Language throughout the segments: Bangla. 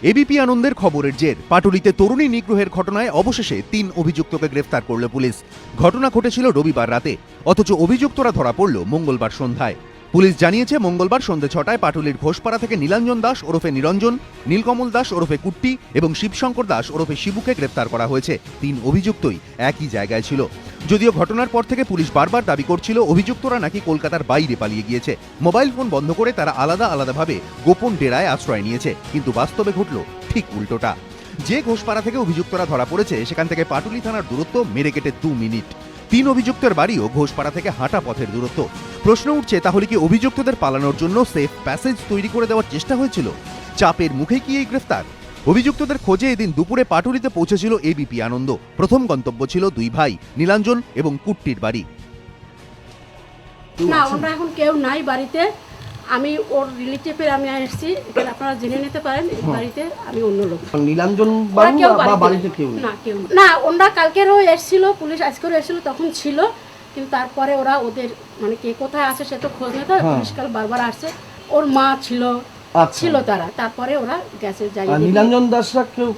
এবিপি আনন্দের খবরের জের পাটুলিতে তরুণী নিগ্রহের ঘটনায় অবশেষে ৩ অভিযুক্তকে গ্রেফতার করল পুলিশ। ঘটনা ঘটেছিল রবিবার রাতে, অথচ অভিযুক্তরা ধরা পড়ল মঙ্গলবার সন্ধ্যায়। পুলিশ জানিয়েছে, মঙ্গলবার সন্ধ্যে ৬টায় পাটুলির ঘোষপাড়া থেকে নীলাঞ্জন দাস ওরফে নিরঞ্জন, নীলকমল দাস ওরফে কুট্টি এবং শিবশঙ্কর দাস ওরফে শিবুকে গ্রেফতার করা হয়েছে। ৩ অভিযুক্তই একই জায়গায় ছিল। যদিও ঘটনার পর থেকে পুলিশ বারবার দাবি করছিল অভিযুক্তরা নাকি কলকাতার বাইরে পালিয়ে গিয়েছে। মোবাইল ফোন বন্ধ করে তারা আলাদাভাবে গোপন ডেরায় আশ্রয় নিয়েছে, কিন্তু বাস্তবে ঘটল ঠিক উল্টোটা। যে ঘোষপাড়া থেকে অভিযুক্তরা ধরা পড়েছে সেখান থেকে পাটুলি থানার দূরত্ব মেরে কেটে 2 মিনিট। 3 অভিযুক্তের বাড়িও ঘোষপাড়া থেকে হাঁটা পথের দূরত্ব। প্রশ্ন উঠছে, তাহলে কি অভিযুক্তদের পালানোর জন্য সেফ প্যাসেজ তৈরি করে দেওয়ার চেষ্টা হয়েছিল? চাপের মুখে কি এই গ্রেফতার? অভিযুক্তদের খোঁজে এদিন দুপুরে পাটুলিতে পৌঁছেছিল এবিপি আনন্দ। প্রথম গন্তব্য ছিল 2 ভাই নীলাঞ্জন এবং কুট্টির বাড়ি। না, ওরা এখন কেউ নাই বাড়িতে। আমি ওর রিলেটিভের আমি এসেছি, এখানে আপনারা জেনে নিতে পারেন। বাড়িতে আমি অন্য লোক। নীলাঞ্জন বাড়িতে কেউ না, কেউ না। ওরা কালকেরও এসেছিল, পুলিশ আজকেও এসেছিল, তখন ছিল। কিন্তু তারপরে ওরা ওদের মানে কে কোথায় আছে সে তো খোঁজ নিতে, পুলিশ কাল বারবার আসছে। ওর মা ছিল তারা, তারপরে ওরা গেছে। নীলাঞ্জন দাসরা কেউ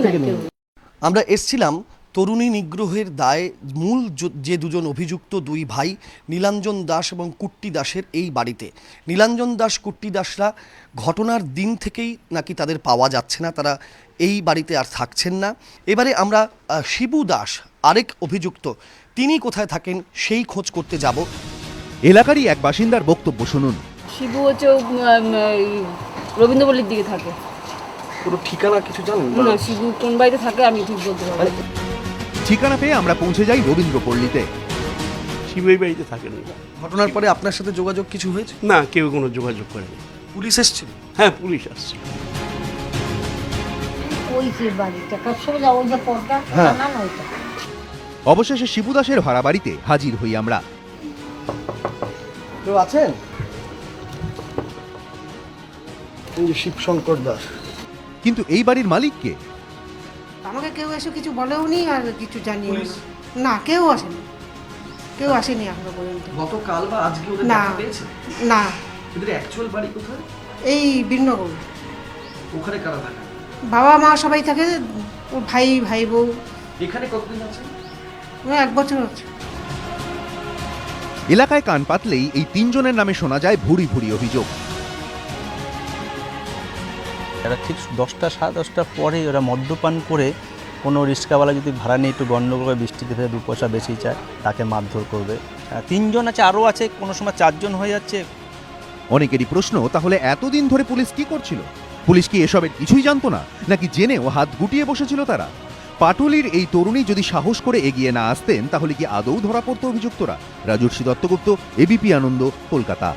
থেকে নেই। আমরা এসছিলাম তরুণী নিগ্রহের দায়ে মূল যে দুজন অভিযুক্ত 2 ভাই নীলাঞ্জন দাস এবং কুট্টি দাসের এই বাড়িতে। নীলাঞ্জন দাস কুট্টি দাসরা ঘটনার দিন থেকেই নাকি তাদের পাওয়া যাচ্ছে না, তারা এই বাড়িতে আর থাকছেন না। এবারে আমরা শিবু দাস আরেক অভিযুক্ত, তিনি কোথায় থাকেন সেই খোঁজ করতে যাব। এলাকারই এক বাসিন্দার বক্তব্য শুনুন। শিবু হচ্ছে রবীন্দ্রপল্লির দিকে থাকে। পুরো ঠিকানা কিছু জানেন না, শিবু কোন বাড়িতে থাকে আমি ঠিক বলতে পারবো না। ঠিকানা পেয়ে আমরা পৌঁছে যাই রবীন্দ্রপল্লিতে। শিবু এই বাড়িতে থাকেন না। ঘটনার পরে আপনার সাথে যোগাযোগ কিছু হয়েছে? না, কেউ কোনো যোগাযোগ করেনি। পুলিশ এসেছিল? হ্যাঁ, পুলিশ আসছে। ওই যে বাড়িটা সবসময় ওই যে পর্দা না ওইটা। অবশেষে শিবু দাসের ভাড়া বাড়িতে হাজির হই আমরা। কেউ আছেন? এই যে শিবশঙ্কর দাস। কিন্তু এই বাড়ির মালিক কে? আমাকে কেউ এসে কিছু বলেওনি আর কিছু জানিও না। কেউ আসেনি, কেউ আসেনি এখনো পর্যন্ত। গতকাল বা আজকে ওদের না, দেখা পেয়েছে? না। এদের অ্যাকচুয়াল বাড়ি কোথায়? এই বীরনগর। ওখানে কারা থাকে? বাবা মা সবাই থাকে, ও ভাই বউ। এখানে কতদিন আছে? 1 বছর হচ্ছে। এলাকায় কান পাতলেই এই 3 জনের নামে শোনা যায় ভুরি অভিযোগ। এরা ঠিক 10টা সাড়ে 10টার পরে ওরা মদ্যপান করে কোনো রিক্সাওয়ালা যদি ভাড়া নিয়ে একটু গণ্ডগোল করে বৃষ্টিতে ভেবে 2 পয়সা বেশি চায় তাকে মারধর করবে। 3 জন আছে, আরও আছে, কোনো সময় 4 জন হয়ে যাচ্ছে। অনেকেরই প্রশ্ন, তাহলে এতদিন ধরে পুলিশ কি করছিল? পুলিশ কি এসবের কিছুই জানতো না, নাকি জেনেও হাত গুটিয়ে বসেছিল তারা? পাটুলির এই তরুণী যদি সাহস করে এগিয়ে না আসতেন তাহলে কি আদৌ ধরা পড়তো অভিযুক্তরা? রাজর্ষি দত্তগুপ্ত, এবিপি আনন্দ, কলকাতা।